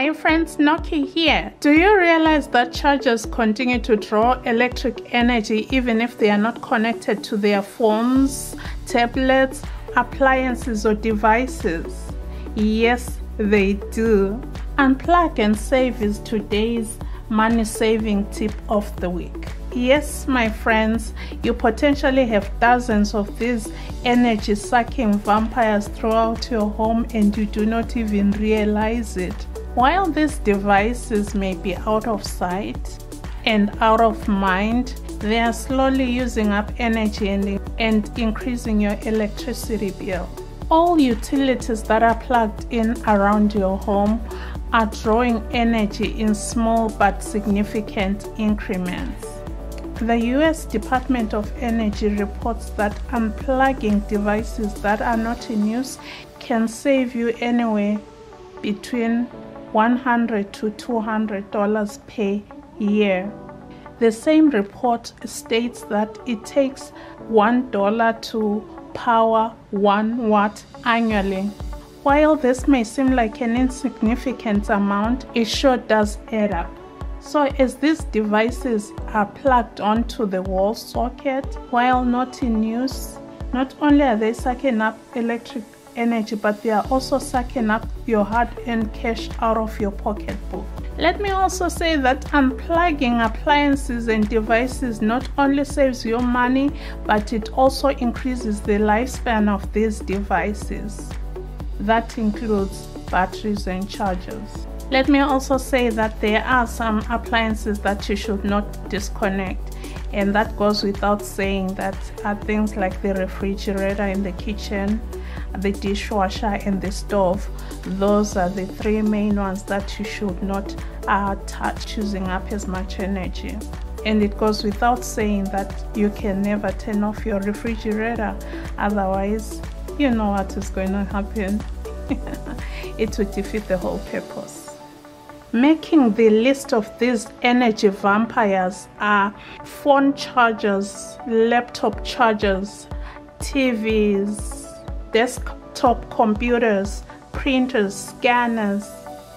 Hi friends, Noki here. Do you realize that chargers continue to draw electric energy even if they are not connected to their phones, tablets, appliances or devices? Yes, they do. Unplug and save is today's money saving tip of the week. Yes, my friends, you potentially have dozens of these energy sucking vampires throughout your home and you do not even realize it. While these devices may be out of sight and out of mind, they are slowly using up energy and increasing your electricity bill. All utilities that are plugged in around your home are drawing energy in small but significant increments. The US Department of Energy reports that unplugging devices that are not in use can save you anywhere between $100 to $200 per year. The same report states that it takes $1 to power 1 watt annually. While this may seem like an insignificant amount, it sure does add up. So as these devices are plugged onto the wall socket while not in use, not only are they sucking up electric energy, but they are also sucking up your hard-earned cash out of your pocketbook. Let me also say that unplugging appliances and devices not only saves your money, but it also increases the lifespan of these devices. That includes batteries and chargers. Let me also say that there are some appliances that you should not disconnect, and that goes without saying. That are things like the refrigerator in the kitchen, the dishwasher and the stove. Those are the three main ones that you should not touch, using up as much energy. And it goes without saying that you can never turn off your refrigerator, otherwise you know what is going to happen. It would defeat the whole purpose. Making the list of these energy vampires are phone chargers, laptop chargers, TVs, desktop computers, printers, scanners,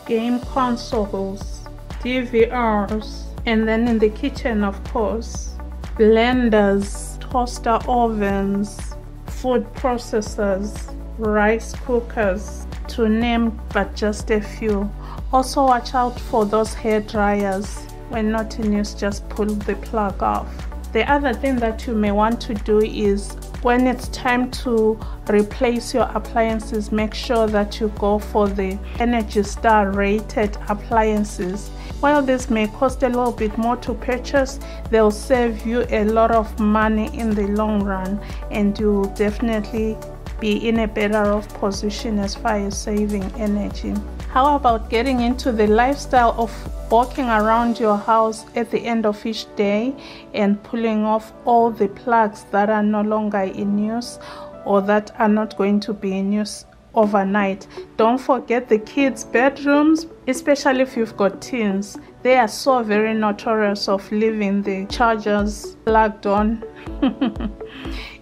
game consoles, DVRs, and then in the kitchen, of course, blenders, toaster ovens, food processors, rice cookers, to name but just a few. Also watch out for those hair dryers. When not in use, just pull the plug off. The other thing that you may want to do is, when it's time to replace your appliances, make sure that you go for the Energy Star rated appliances. While this may cost a little bit more to purchase, they'll save you a lot of money in the long run, and you'll definitely be in a better off position as far as saving energy. How about getting into the lifestyle of walking around your house at the end of each day and pulling off all the plugs that are no longer in use or that are not going to be in use overnight? Don't forget the kids' bedrooms, especially if you've got teens. They are so very notorious of leaving the chargers plugged on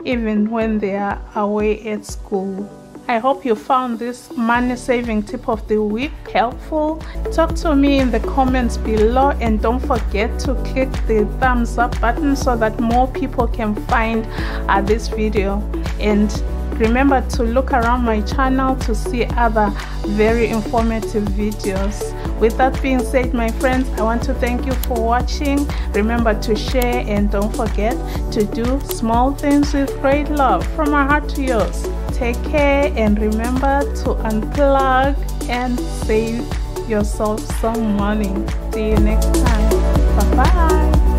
even when they are away at school. I hope you found this money saving tip of the week helpful. Talk to me in the comments below, and don't forget to click the thumbs up button so that more people can find this video. And remember to look around my channel to see other very informative videos. With that being said, my friends, I want to thank you for watching. Remember to share, and don't forget to do small things with great love. From my heart to yours. Take care, and remember to unplug and save yourself some money. See you next time. Bye bye.